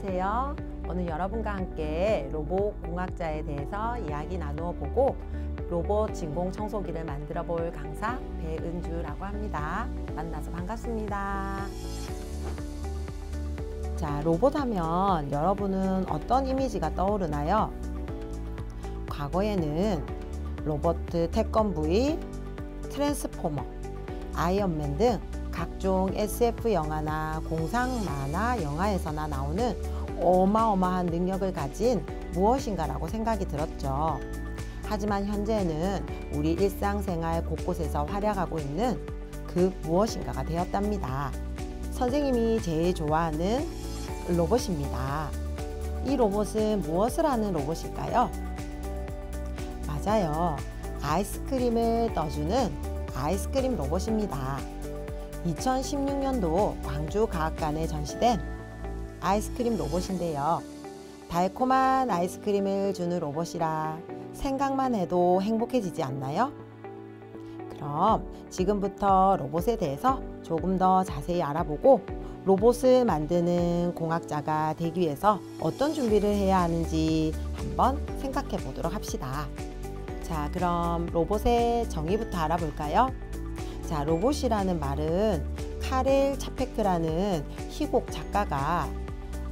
안녕하세요. 오늘 여러분과 함께 로봇 공학자에 대해서 이야기 나누어 보고 로봇 진공 청소기를 만들어 볼 강사 배은주라고 합니다. 만나서 반갑습니다. 자, 로봇 하면 여러분은 어떤 이미지가 떠오르나요? 과거에는 로봇 태권브이, 트랜스포머, 아이언맨 등 각종 SF 영화나 공상 만화 영화에서나 나오는 어마어마한 능력을 가진 무엇인가라고 생각이 들었죠. 하지만 현재는 우리 일상생활 곳곳에서 활약하고 있는 그 무엇인가가 되었답니다. 선생님이 제일 좋아하는 로봇입니다. 이 로봇은 무엇을 하는 로봇일까요? 맞아요. 아이스크림을 떠주는 아이스크림 로봇입니다. 2016년도 광주과학관에 전시된 아이스크림 로봇인데요. 달콤한 아이스크림을 주는 로봇이라 생각만 해도 행복해지지 않나요? 그럼 지금부터 로봇에 대해서 조금 더 자세히 알아보고 로봇을 만드는 공학자가 되기 위해서 어떤 준비를 해야 하는지 한번 생각해 보도록 합시다. 자, 그럼 로봇의 정의부터 알아볼까요? 자, 로봇이라는 말은 카렐 차페크라는 희곡 작가가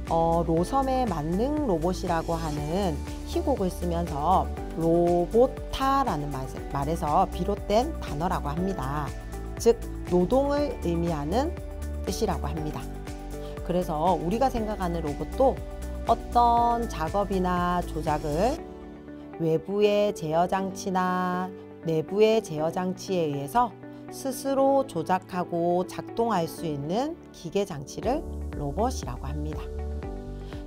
로섬의 만능 로봇이라고 하는 희곡을 쓰면서 로보타라는 말에서 비롯된 단어라고 합니다. 즉, 노동을 의미하는 뜻이라고 합니다. 그래서 우리가 생각하는 로봇도 어떤 작업이나 조작을 외부의 제어장치나 내부의 제어장치에 의해서 스스로 조작하고 작동할 수 있는 기계장치를 로봇이라고 합니다.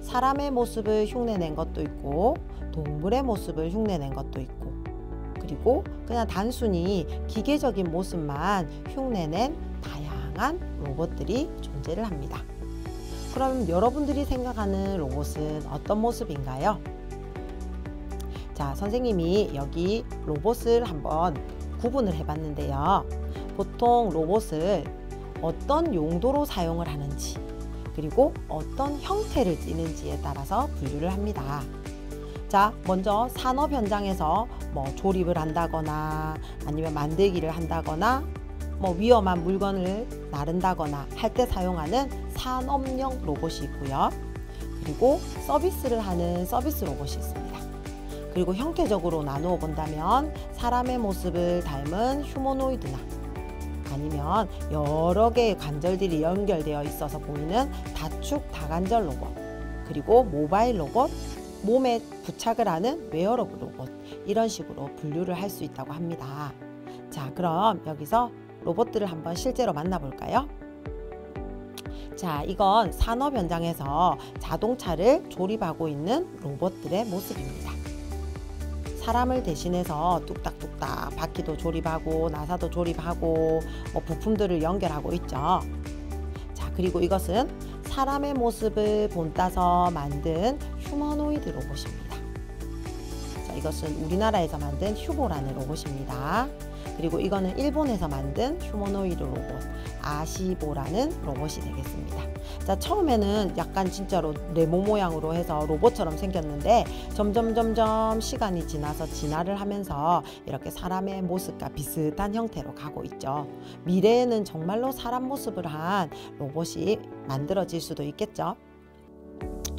사람의 모습을 흉내낸 것도 있고 동물의 모습을 흉내낸 것도 있고 그리고 그냥 단순히 기계적인 모습만 흉내낸 다양한 로봇들이 존재를 합니다. 그럼 여러분들이 생각하는 로봇은 어떤 모습인가요? 자, 선생님이 여기 로봇을 한번 구분을 해봤는데요. 보통 로봇을 어떤 용도로 사용을 하는지 그리고 어떤 형태를 띠는지에 따라서 분류를 합니다. 자, 먼저 산업 현장에서 조립을 한다거나 아니면 만들기를 한다거나 위험한 물건을 나른다거나 할 때 사용하는 산업용 로봇이 있고요. 그리고 서비스를 하는 서비스 로봇이 있습니다. 그리고 형태적으로 나누어 본다면 사람의 모습을 닮은 휴머노이드나 아니면 여러 개의 관절들이 연결되어 있어서 보이는 다축 다관절 로봇, 그리고 모바일 로봇, 몸에 부착을 하는 웨어러블 로봇, 이런 식으로 분류를 할 수 있다고 합니다. 자, 그럼 여기서 로봇들을 한번 실제로 만나볼까요? 자, 이건 산업 현장에서 자동차를 조립하고 있는 로봇들의 모습입니다. 사람을 대신해서 뚝딱뚝딱 바퀴도 조립하고 나사도 조립하고 부품들을 연결하고 있죠. 자, 그리고 이것은 사람의 모습을 본따서 만든 휴머노이드 로봇입니다. 자, 이것은 우리나라에서 만든 휴보라는 로봇입니다. 그리고 이거는 일본에서 만든 휴머노이드 로봇 아시보라는 로봇이 되겠습니다. 자, 처음에는 약간 진짜로 네모 모양으로 해서 로봇처럼 생겼는데 점점 시간이 지나서 진화를 하면서 이렇게 사람의 모습과 비슷한 형태로 가고 있죠. 미래에는 정말로 사람 모습을 한 로봇이 만들어질 수도 있겠죠.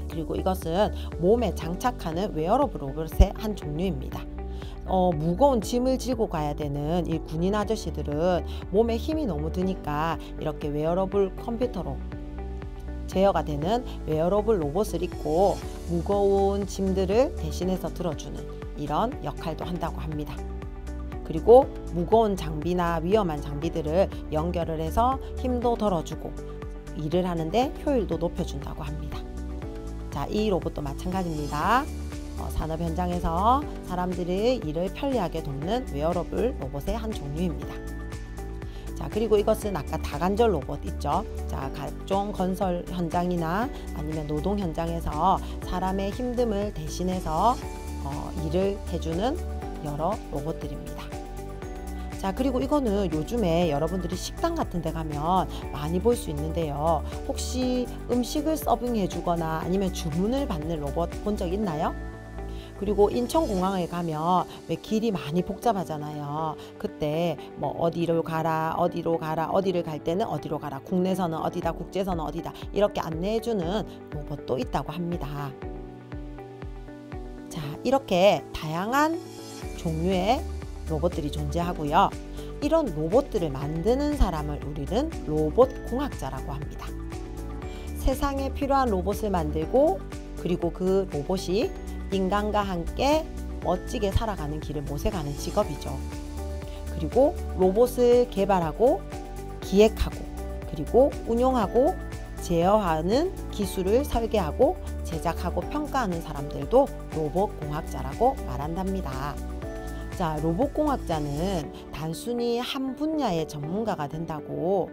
그리고 이것은 몸에 장착하는 웨어러블 로봇의 한 종류입니다. 무거운 짐을 지고 가야 되는 이 군인 아저씨들은 몸에 힘이 너무 드니까 이렇게 웨어러블 컴퓨터로 제어가 되는 웨어러블 로봇을 입고 무거운 짐들을 대신해서 들어주는 이런 역할도 한다고 합니다. 그리고 무거운 장비나 위험한 장비들을 연결을 해서 힘도 덜어주고 일을 하는데 효율도 높여준다고 합니다. 자, 이 로봇도 마찬가지입니다. 산업 현장에서 사람들의 일을 편리하게 돕는 웨어러블 로봇의 한 종류입니다. 자, 그리고 이것은 아까 다관절 로봇 있죠. 자, 각종 건설 현장이나 아니면 노동 현장에서 사람의 힘듦을 대신해서 일을 해주는 여러 로봇들입니다. 자, 그리고 이거는 요즘에 여러분들이 식당 같은 데 가면 많이 볼 수 있는데요. 혹시 음식을 서빙해 주거나 아니면 주문을 받는 로봇 본 적 있나요? 그리고 인천공항에 가면 왜 길이 많이 복잡하잖아요. 그때 뭐 어디로 가라, 어디로 가라, 어디를 갈 때는 어디로 가라, 국내선은 어디다, 국제선은 어디다 이렇게 안내해주는 로봇도 있다고 합니다. 자, 이렇게 다양한 종류의 로봇들이 존재하고요. 이런 로봇들을 만드는 사람을 우리는 로봇공학자라고 합니다. 세상에 필요한 로봇을 만들고 그리고 그 로봇이 인간과 함께 멋지게 살아가는 길을 모색하는 직업이죠. 그리고 로봇을 개발하고 기획하고 그리고 운용하고 제어하는 기술을 설계하고 제작하고 평가하는 사람들도 로봇공학자라고 말한답니다. 자, 로봇공학자는 단순히 한 분야의 전문가가 된다고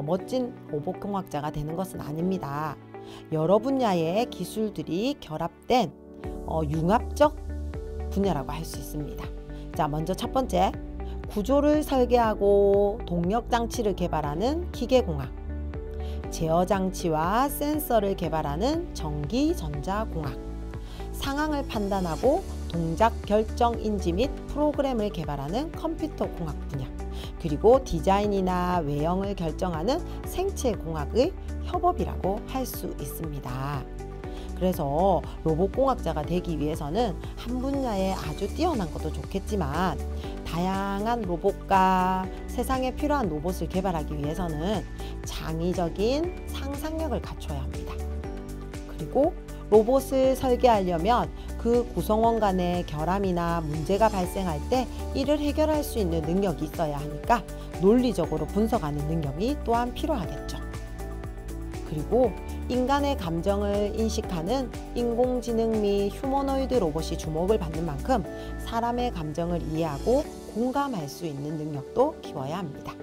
멋진 로봇공학자가 되는 것은 아닙니다. 여러 분야의 기술들이 결합된 융합적 분야라고 할 수 있습니다. 자, 먼저 첫 번째, 구조를 설계하고 동력장치를 개발하는 기계공학, 제어장치와 센서를 개발하는 전기전자공학, 상황을 판단하고 동작 결정 인지 및 프로그램을 개발하는 컴퓨터공학 분야, 그리고 디자인이나 외형을 결정하는 생체공학의 협업이라고 할 수 있습니다. 그래서 로봇공학자가 되기 위해서는 한 분야에 아주 뛰어난 것도 좋겠지만 다양한 로봇과 세상에 필요한 로봇을 개발하기 위해서는 창의적인 상상력을 갖춰야 합니다. 그리고 로봇을 설계하려면 그 구성원 간의 결함이나 문제가 발생할 때 이를 해결할 수 있는 능력이 있어야 하니까 논리적으로 분석하는 능력이 또한 필요하겠죠. 그리고 인간의 감정을 인식하는 인공지능 및 휴머노이드 로봇이 주목을 받는 만큼 사람의 감정을 이해하고 공감할 수 있는 능력도 키워야 합니다.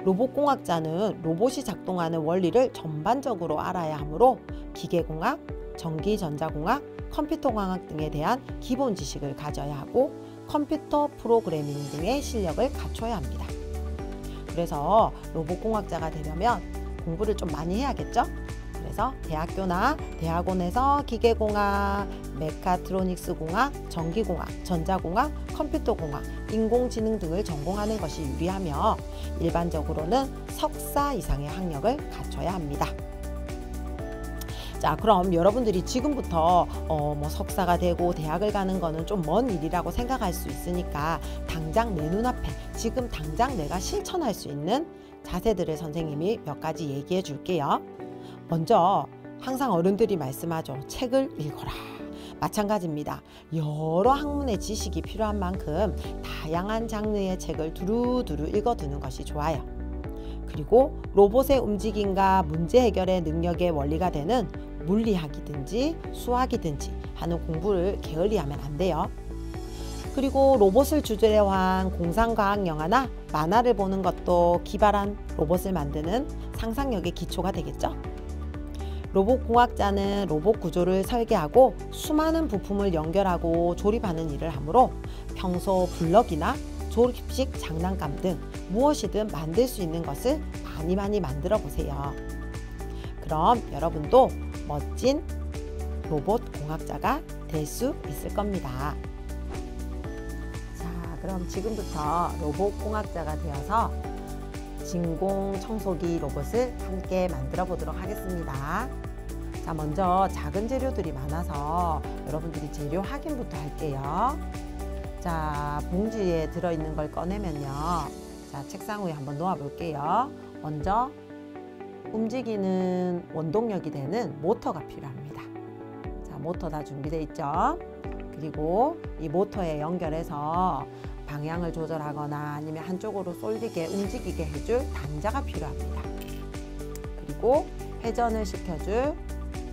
로봇공학자는 로봇이 작동하는 원리를 전반적으로 알아야 하므로 기계공학, 전기전자공학, 컴퓨터공학 등에 대한 기본 지식을 가져야 하고 컴퓨터 프로그래밍 등의 실력을 갖춰야 합니다. 그래서 로봇공학자가 되려면 공부를 좀 많이 해야겠죠? 그래서 대학교나 대학원에서 기계공학, 메카트로닉스 공학, 전기공학, 전자공학, 컴퓨터공학, 인공지능 등을 전공하는 것이 유리하며 일반적으로는 석사 이상의 학력을 갖춰야 합니다. 자, 그럼 여러분들이 지금부터 뭐 석사가 되고 대학을 가는 거는 좀 먼 일이라고 생각할 수 있으니까 당장 내 눈앞에 지금 당장 내가 실천할 수 있는 자세들을 선생님이 몇 가지 얘기해 줄게요. 먼저 항상 어른들이 말씀하죠. 책을 읽어라. 마찬가지입니다. 여러 학문의 지식이 필요한 만큼 다양한 장르의 책을 두루두루 읽어두는 것이 좋아요. 그리고 로봇의 움직임과 문제 해결의 능력의 원리가 되는 물리학이든지 수학이든지 하는 공부를 게을리하면 안 돼요. 그리고 로봇을 주제로 한 공상과학 영화나 만화를 보는 것도 기발한 로봇을 만드는 상상력의 기초가 되겠죠. 로봇공학자는 로봇 구조를 설계하고 수많은 부품을 연결하고 조립하는 일을 하므로 평소 블럭이나 조립식 장난감 등 무엇이든 만들 수 있는 것을 많이 만들어 보세요. 그럼 여러분도 멋진 로봇공학자가 될 수 있을 겁니다. 그럼 지금부터 로봇공학자가 되어서 진공청소기 로봇을 함께 만들어 보도록 하겠습니다. 자, 먼저 작은 재료들이 많아서 여러분들이 재료 확인부터 할게요. 자, 봉지에 들어있는 걸 꺼내면요. 자, 책상 위에 한번 놓아 볼게요. 먼저 움직이는 원동력이 되는 모터가 필요합니다. 자, 모터 다 준비되어 있죠? 그리고 이 모터에 연결해서 방향을 조절하거나 아니면 한쪽으로 쏠리게 움직이게 해줄 단자가 필요합니다. 그리고 회전을 시켜줄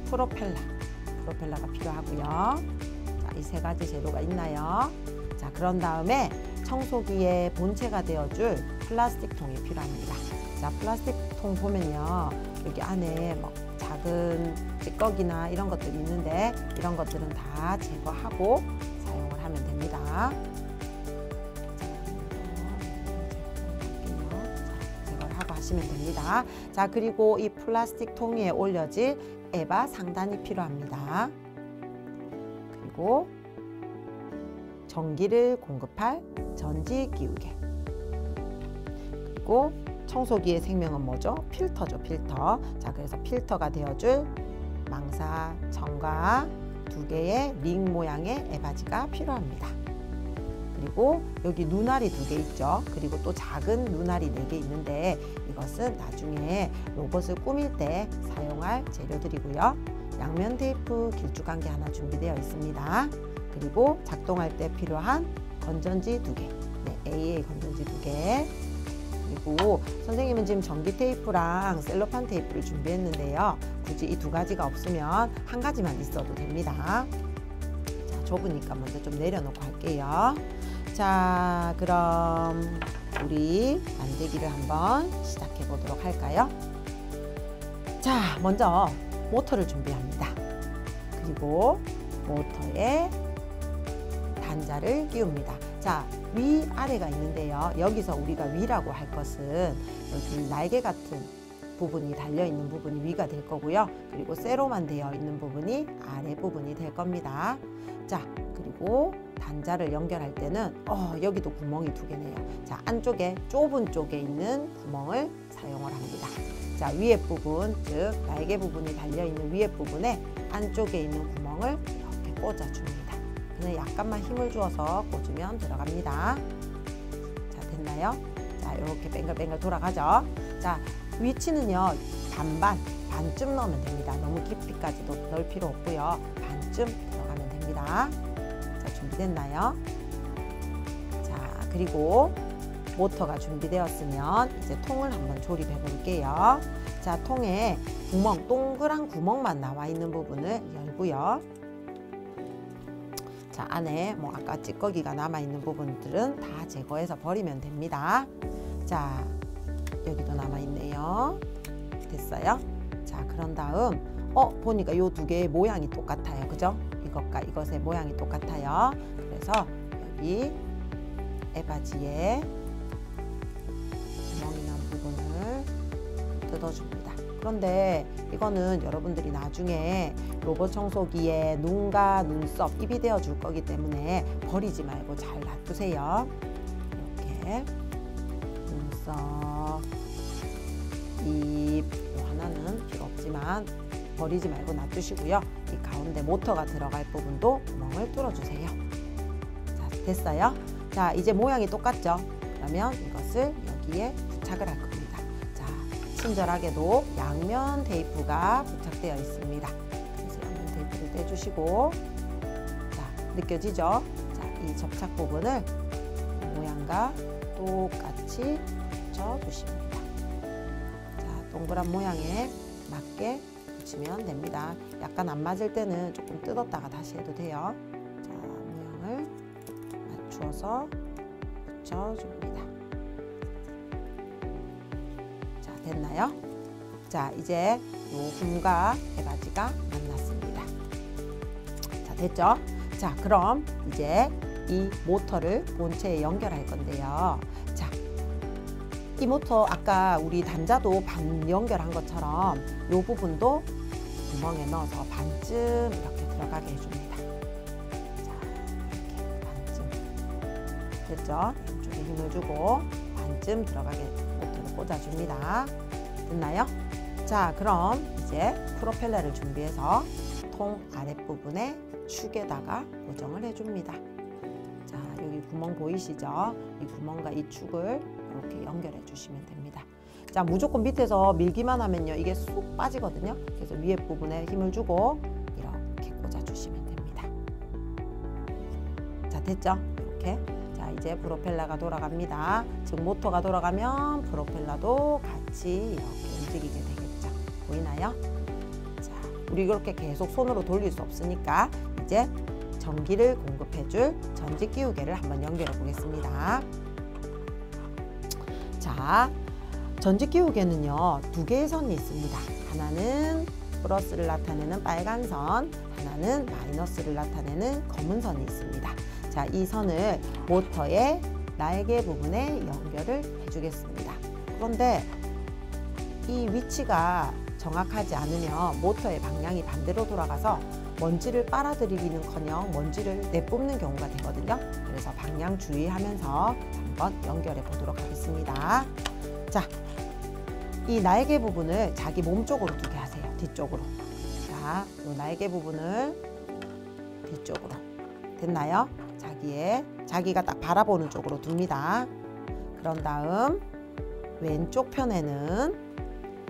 프로펠러가 필요하고요. 자, 이 세 가지 재료가 있나요? 자, 그런 다음에 청소기의 본체가 되어줄 플라스틱 통이 필요합니다. 자, 플라스틱 통 보면요. 여기 안에 뭐 작은 찌꺼기나 이런 것들이 있는데 이런 것들은 다 제거하고 사용을 하면 됩니다. 하시면 됩니다. 자, 그리고 이 플라스틱 통 위에 올려질 에바 상단이 필요합니다. 그리고 전기를 공급할 전지 기우개, 그리고 청소기의 생명은 뭐죠? 필터죠, 필터. 자, 그래서 필터가 되어줄 망사, 청과 2개의 링 모양의 에바지가 필요합니다. 그리고 여기 눈알이 2개 있죠. 그리고 또 작은 눈알이 4개 있는데 이것은 나중에 로봇을 꾸밀 때 사용할 재료들이고요. 양면 테이프 길쭉한 게 하나 준비되어 있습니다. 그리고 작동할 때 필요한 건전지 2개, AA 건전지 2개, 그리고 선생님은 지금 전기 테이프랑 셀로판 테이프를 준비했는데요. 굳이 이 2가지가 없으면 1가지만 있어도 됩니다. 자, 좁으니까 먼저 좀 내려놓고 할게요. 자, 그럼 우리 만들기를 한번 시작해 보도록 할까요? 자, 먼저 모터를 준비합니다. 그리고 모터에 단자를 끼웁니다. 자, 위아래가 있는데요. 여기서 우리가 위라고 할 것은 여기 날개 같은 부분이 달려있는 부분이 위가 될 거고요. 그리고 세로만 되어 있는 부분이 아래 부분이 될 겁니다. 자, 그리고 단자를 연결할 때는 여기도 구멍이 2개네요. 자, 안쪽에 좁은 쪽에 있는 구멍을 사용을 합니다. 자, 위에 부분, 즉 날개 부분이 달려있는 위에 부분에 안쪽에 있는 구멍을 이렇게 꽂아줍니다. 그냥 약간만 힘을 주어서 꽂으면 들어갑니다. 자, 됐나요? 자, 이렇게 뱅글뱅글 돌아가죠. 자, 위치는요, 반쯤 넣으면 됩니다. 너무 깊이까지 넣을 필요 없고요. 반쯤 들어가면 됩니다. 자, 준비됐나요? 자, 그리고 모터가 준비되었으면 이제 통을 한번 조립해 볼게요. 자, 통에 구멍, 동그란 구멍만 나와 있는 부분을 열고요. 자, 안에 뭐 아까 찌꺼기가 남아 있는 부분들은 다 제거해서 버리면 됩니다. 자, 여기도 남아 있네요. 됐어요? 자, 그런 다음 보니까 요 2개의 모양이 똑같아요. 그죠? 이것과 이것의 모양이 똑같아요. 그래서 여기 에바지에 구멍이 난 부분을 뜯어줍니다. 그런데 이거는 여러분들이 나중에 로봇 청소기에 눈과 눈썹, 입이 되어 줄 거기 때문에 버리지 말고 잘 놔두세요. 이렇게 눈썹, 입, 하나는 필요 없지만 버리지 말고 놔두시고요. 이 가운데 모터가 들어갈 부분도 구멍을 뚫어주세요. 자, 됐어요? 자, 이제 모양이 똑같죠? 그러면 이것을 여기에 부착을 할 겁니다. 자, 친절하게도 양면 테이프가 부착되어 있습니다. 그래서 양면 테이프를 떼주시고, 자, 느껴지죠? 자, 이 접착 부분을 모양과 똑같이 붙여주십니다. 자, 동그란 모양에 맞게 붙이면 됩니다. 약간 안 맞을 때는 조금 뜯었다가 다시 해도 돼요. 자, 모양을 맞추어서 붙여줍니다. 자, 됐나요? 자, 이제 요 홈과 에바지가 만났습니다. 자, 됐죠? 자, 그럼 이제 이 모터를 본체에 연결할 건데요. 자, 이 모터 아까 우리 단자도 반 연결한 것처럼 이 부분도 구멍에 넣어서 반쯤 이렇게 들어가게 해줍니다. 자, 이렇게 반쯤 됐죠? 이쪽에 힘을 주고 반쯤 들어가게 모터를 꽂아줍니다. 됐나요? 자, 그럼 이제 프로펠러를 준비해서 통 아랫부분에 축에다가 고정을 해줍니다. 자, 여기 구멍 보이시죠? 이 구멍과 이 축을 이렇게 연결해 주시면 됩니다. 자, 무조건 밑에서 밀기만 하면요, 이게 쑥 빠지거든요. 그래서 위에 부분에 힘을 주고 이렇게 꽂아 주시면 됩니다. 자, 됐죠? 이렇게. 자, 이제 프로펠러가 돌아갑니다. 즉 모터가 돌아가면 프로펠러도 같이 이렇게 움직이게 되겠죠. 보이나요? 자, 우리 이렇게 계속 손으로 돌릴 수 없으니까 이제 전기를 공급해줄 전지 끼우개를 한번 연결해 보겠습니다. 자, 전지 끼우개는요, 2개의 선이 있습니다. 하나는 플러스를 나타내는 빨간 선, 하나는 마이너스를 나타내는 검은 선이 있습니다. 자, 이 선을 모터의 날개 부분에 연결을 해주겠습니다. 그런데 이 위치가 정확하지 않으면 모터의 방향이 반대로 돌아가서 먼지를 빨아들이기는커녕 먼지를 내뿜는 경우가 되거든요. 그래서 방향 주의하면서 한번 연결해 보도록 하겠습니다. 자, 이 날개 부분을 자기 몸 쪽으로 두게 하세요. 뒤쪽으로. 자, 이 날개 부분을 뒤쪽으로. 됐나요? 자기가 딱 바라보는 쪽으로 둡니다. 그런 다음 왼쪽 편에는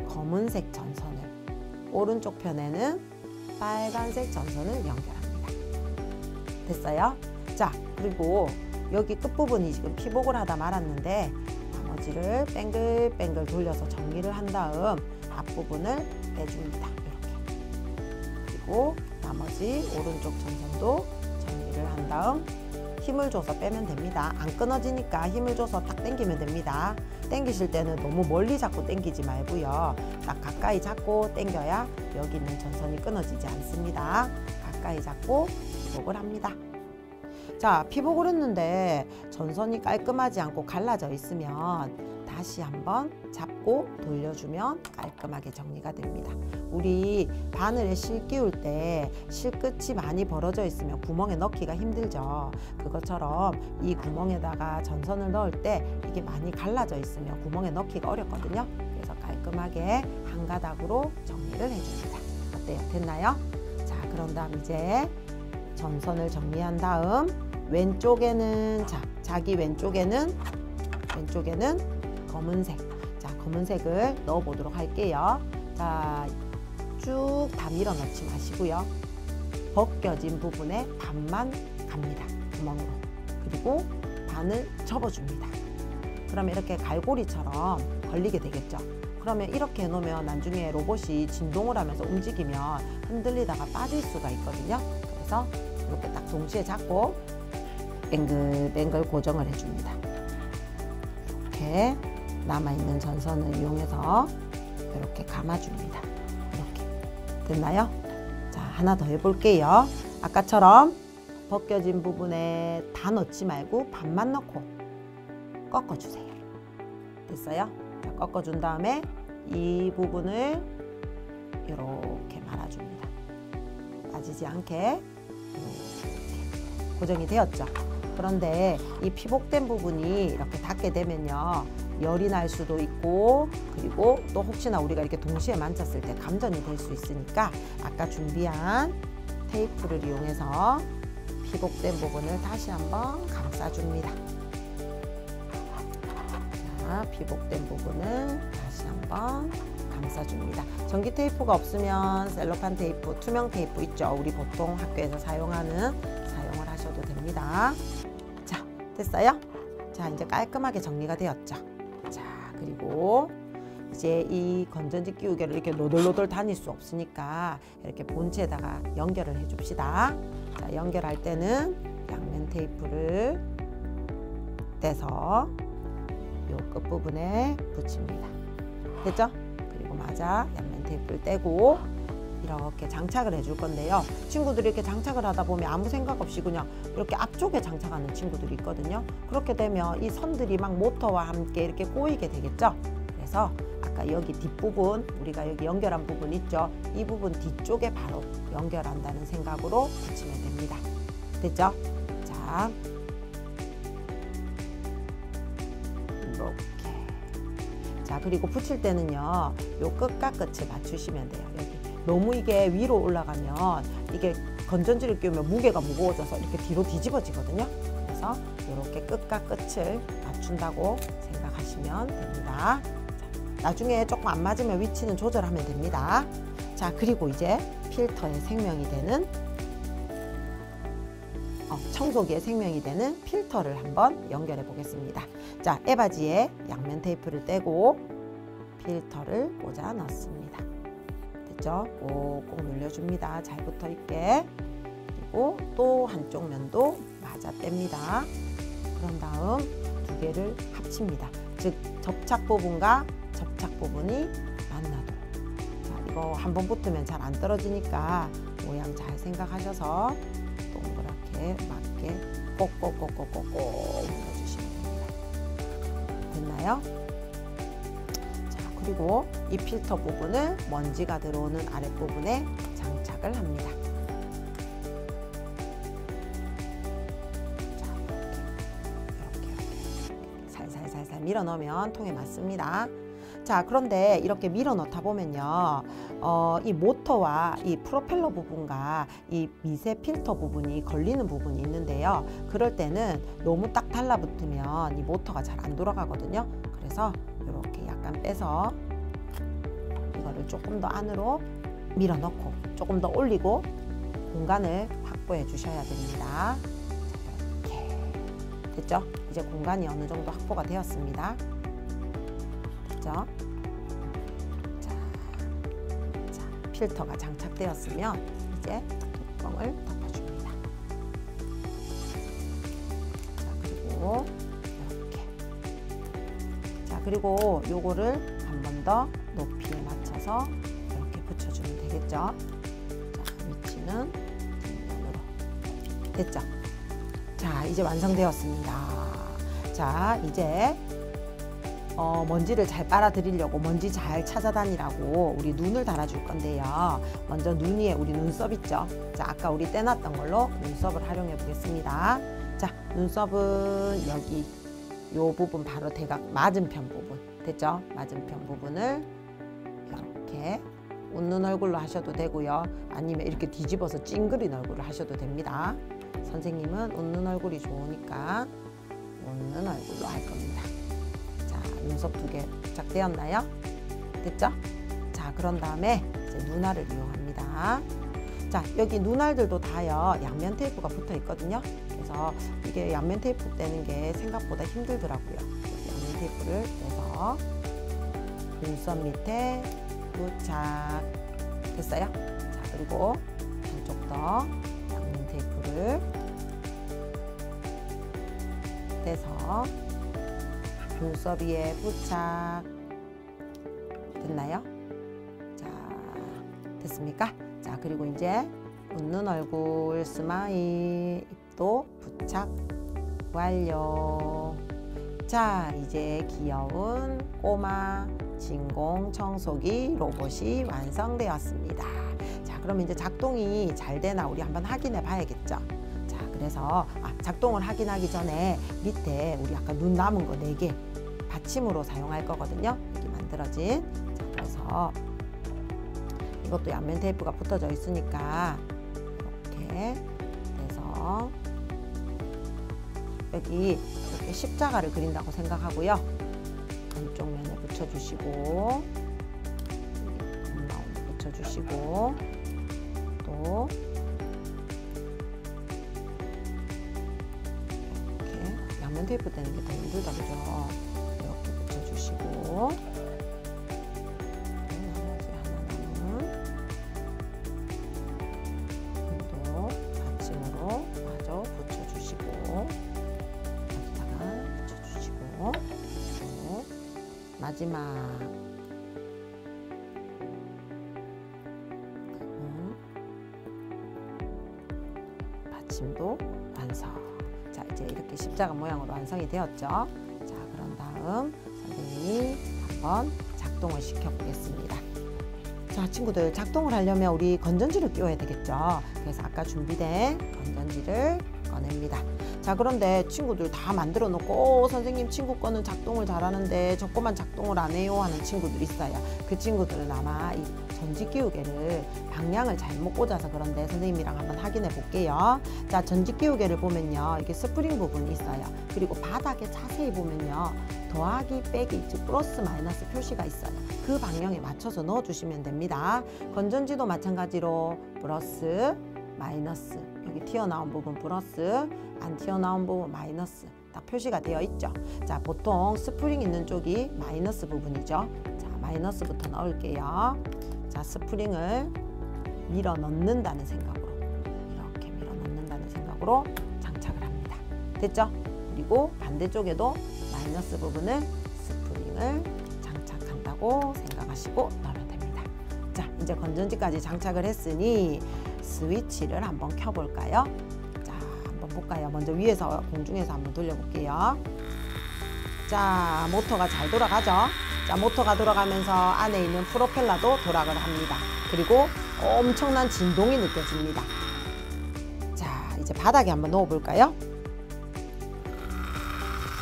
검은색 전선을, 오른쪽 편에는 빨간색 전선을 연결합니다. 됐어요? 자, 그리고 여기 끝부분이 지금 피복을 하다 말았는데 나머지를 뱅글뱅글 돌려서 정리를 한 다음 앞부분을 빼줍니다. 이렇게. 그리고 나머지 오른쪽 전선도 정리를 한 다음 힘을 줘서 빼면 됩니다. 안 끊어지니까 힘을 줘서 딱 당기면 됩니다. 당기실 때는 너무 멀리 잡고 당기지 말고요. 딱 가까이 잡고 당겨야 여기 있는 전선이 끊어지지 않습니다. 가까이 잡고 피복을 합니다. 자, 피복을 했는데 전선이 깔끔하지 않고 갈라져 있으면 다시 한번 잡고 돌려주면 깔끔하게 정리가 됩니다. 우리 바늘에 실 끼울 때 실끝이 많이 벌어져 있으면 구멍에 넣기가 힘들죠. 그것처럼 이 구멍에다가 전선을 넣을 때 이게 많이 갈라져 있으면 구멍에 넣기가 어렵거든요. 그래서 깔끔하게 한 가닥으로 정리를 해줍니다. 어때요? 됐나요? 자, 그런 다음 이제 전선을 정리한 다음 왼쪽에는 자기 왼쪽에는 검은색. 자, 검은색을 넣어 보도록 할게요. 자, 쭉 다 밀어 넣지 마시고요. 벗겨진 부분에 반만 갑니다. 구멍으로. 그리고 반을 접어줍니다. 그러면 이렇게 갈고리처럼 걸리게 되겠죠. 그러면 이렇게 해놓으면 나중에 로봇이 진동을 하면서 움직이면 흔들리다가 빠질 수가 있거든요. 그래서 이렇게 딱 동시에 잡고 뱅글뱅글 고정을 해줍니다. 이렇게 남아있는 전선을 이용해서 이렇게 감아줍니다. 이렇게. 됐나요? 자, 하나 더 해볼게요. 아까처럼 벗겨진 부분에 다 넣지 말고 반만 넣고 꺾어주세요. 됐어요? 자, 꺾어준 다음에 이 부분을 이렇게 말아줍니다. 빠지지 않게 이렇게 고정이 되었죠. 그런데 이 피복된 부분이 이렇게 닿게 되면요, 열이 날 수도 있고, 그리고 또 혹시나 우리가 이렇게 동시에 만졌을 때 감전이 될 수 있으니까 아까 준비한 테이프를 이용해서 피복된 부분을 다시 한번 감싸줍니다. 자, 피복된 부분을 다시 한번 감싸줍니다. 전기 테이프가 없으면 셀로판 테이프, 투명 테이프 있죠. 우리 보통 학교에서 사용을 하셔도 됩니다. 자, 됐어요? 자, 이제 깔끔하게 정리가 되었죠. 자, 그리고 이제 이 건전지 끼우개를 이렇게 노들노들 다닐 수 없으니까 이렇게 본체에다가 연결을 해 줍시다. 자, 연결할 때는 양면 테이프를 떼서 요 끝부분에 붙입니다. 됐죠? 그리고 마저 양면 테이프를 떼고 이렇게 장착을 해줄 건데요. 친구들이 이렇게 장착을 하다 보면 아무 생각 없이 그냥 이렇게 앞쪽에 장착하는 친구들이 있거든요. 그렇게 되면 이 선들이 막 모터와 함께 이렇게 꼬이게 되겠죠. 그래서 아까 여기 뒷부분, 우리가 여기 연결한 부분 있죠. 이 부분 뒤쪽에 바로 연결한다는 생각으로 붙이면 됩니다. 됐죠? 자, 이렇게. 자, 그리고 붙일 때는요, 요 끝과 끝을 맞추시면 돼요. 여기. 너무 이게 위로 올라가면 이게 건전지를 끼우면 무게가 무거워져서 이렇게 뒤로 뒤집어지거든요. 그래서 이렇게 끝과 끝을 맞춘다고 생각하시면 됩니다. 자, 나중에 조금 안 맞으면 위치는 조절하면 됩니다. 자, 그리고 이제 필터의 생명이 되는 청소기의 생명이 되는 필터를 한번 연결해 보겠습니다. 자, 에바지에 양면 테이프를 떼고 필터를 꽂아 넣습니다. 됐죠? 꼭꼭 눌려줍니다. 잘 붙어 있게. 그리고 또 한쪽 면도 맞아 뗍니다. 그런 다음 두 개를 합칩니다. 즉 접착 부분과 접착 부분이 만나도록. 자, 이거 한번 붙으면 잘 안 떨어지니까 모양 잘 생각하셔서 동그랗게 맞게 꼭꼭꼭꼭꼭꼭 눌러주시면 됩니다. 됐나요? 자, 그리고 이 필터 부분을 먼지가 들어오는 아랫부분에 장착을 합니다. 자, 이렇게 살살살살 밀어 넣으면 통에 맞습니다. 자, 그런데 이렇게 밀어 넣다 보면요, 이 모터와 이 프로펠러 부분과 이 미세 필터 부분이 걸리는 부분이 있는데요. 그럴 때는 너무 딱 달라붙으면 이 모터가 잘 안 돌아가거든요. 그래서 이렇게 약간 빼서 이거를 조금 더 안으로 밀어 넣고 조금 더 올리고 공간을 확보해 주셔야 됩니다. 자, 이렇게 됐죠? 이제 공간이 어느 정도 확보가 되었습니다. 됐죠? 자, 필터가 장착되었으면 이제 뚜껑을 덮어줍니다. 자, 그리고 이렇게. 자, 그리고 요거를 한 번 더 높이에 맞춰서 이렇게 붙여주면 되겠죠? 자, 위치는 뒷면으로. 됐죠? 자, 이제 완성되었습니다. 자, 이제 먼지를 잘 빨아들이려고 먼지 잘 찾아다니라고 우리 눈을 달아줄 건데요. 먼저 눈 위에 우리 눈썹 있죠? 자, 아까 우리 떼놨던 걸로 눈썹을 활용해 보겠습니다. 자, 눈썹은 여기 요 부분 바로 대각 맞은편 부분 됐죠? 맞은편 부분을 이렇게 웃는 얼굴로 하셔도 되고요. 아니면 이렇게 뒤집어서 찡그린 얼굴을 하셔도 됩니다. 선생님은 웃는 얼굴이 좋으니까 웃는 얼굴로 할 겁니다. 눈썹 2개 부착되었나요? 됐죠? 자, 그런 다음에 이제 눈알을 이용합니다. 자, 여기 눈알들도 다요, 양면 테이프가 붙어 있거든요. 그래서 이게 양면 테이프 떼는 게 생각보다 힘들더라고요. 양면 테이프를 떼서 눈썹 밑에 부착. 됐어요? 자, 그리고 한쪽 더 양면 테이프를 떼서 눈썹 위에 부착. 됐나요? 자, 됐습니까? 자, 그리고 이제 웃는 얼굴 스마일 입도 부착 완료. 자, 이제 귀여운 꼬마 진공 청소기 로봇이 완성되었습니다. 자, 그럼 이제 작동이 잘 되나 우리 한번 확인해 봐야겠죠? 그래서 작동을 확인하기 전에 밑에 우리 아까 눈 남은 거 4개 받침으로 사용할 거거든요. 이렇게 만들어진. 자, 그래서 이것도 양면 테이프가 붙어져 있으니까 이렇게 해서 여기 이렇게 십자가를 그린다고 생각하고요. 안쪽 면에 붙여주시고 겉라운드 붙여주시고 또 양면 테이프 떼는 게 더 힘들다, 그죠? 이렇게 붙여주시고 나머지 하나는 또 받침으로 마저 붙여주시고 여기다가 붙여주시고 또 마지막 받침도 완성. 자, 이제 이렇게 십자가 모양으로 완성이 되었죠. 자, 그런 다음 선생님이 한번 작동을 시켜 보겠습니다. 자, 친구들 작동을 하려면 우리 건전지를 끼워야 되겠죠. 그래서 아까 준비된 건전지를 꺼냅니다. 자, 그런데 친구들 다 만들어 놓고 선생님 친구 거는 작동을 잘하는데 저 거만 작동을 안 해요 하는 친구들 있어요. 그 친구들은 아마 이 전지 끼우개를 방향을 잘못 꽂아서 그런데 선생님이랑 한번 확인해 볼게요. 자, 전지 끼우개를 보면요, 이게 스프링 부분이 있어요. 그리고 바닥에 자세히 보면요, 더하기 빼기 즉 플러스 마이너스 표시가 있어요. 그 방향에 맞춰서 넣어 주시면 됩니다. 건전지도 마찬가지로 플러스 마이너스, 여기 튀어나온 부분 플러스, 안 튀어나온 부분 마이너스 딱 표시가 되어 있죠. 자, 보통 스프링 있는 쪽이 마이너스 부분이죠. 자, 마이너스부터 넣을게요. 자, 스프링을 밀어 넣는다는 생각으로, 이렇게 밀어 넣는다는 생각으로 장착을 합니다. 됐죠? 그리고 반대쪽에도 마이너스 부분을 스프링을 장착한다고 생각하시고 넣으면 됩니다. 자, 이제 건전지까지 장착을 했으니 스위치를 한번 켜볼까요? 자, 한번 볼까요? 먼저 위에서 공중에서 한번 돌려볼게요. 자, 모터가 잘 돌아가죠? 자, 모터가 돌아가면서 안에 있는 프로펠러도 돌아가게 합니다. 그리고 엄청난 진동이 느껴집니다. 자, 이제 바닥에 한번 넣어 볼까요?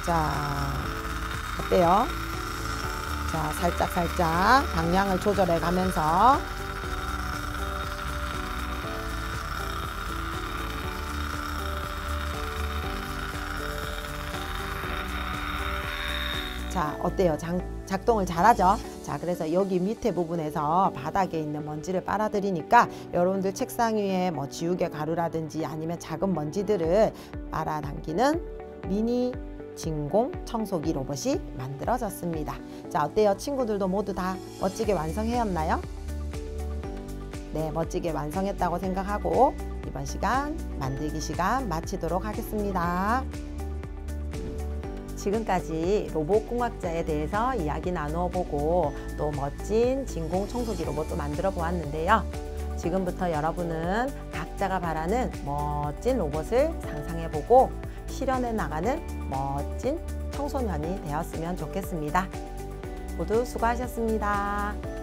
자, 어때요? 자, 살짝 방향을 조절해 가면서 자, 어때요? 작동을 잘하죠? 자, 그래서 여기 밑에 부분에서 바닥에 있는 먼지를 빨아들이니까 여러분들 책상 위에 뭐 지우개 가루라든지 아니면 작은 먼지들을 빨아당기는 미니 진공 청소기 로봇이 만들어졌습니다. 자, 어때요? 친구들도 모두 다 멋지게 완성하였나요? 네, 멋지게 완성했다고 생각하고 이번 시간 만들기 시간 마치도록 하겠습니다. 지금까지 로봇공학자에 대해서 이야기 나누어 보고 또 멋진 진공 청소기 로봇도 만들어 보았는데요. 지금부터 여러분은 각자가 바라는 멋진 로봇을 상상해 보고 실현해 나가는 멋진 청소년이 되었으면 좋겠습니다. 모두 수고하셨습니다.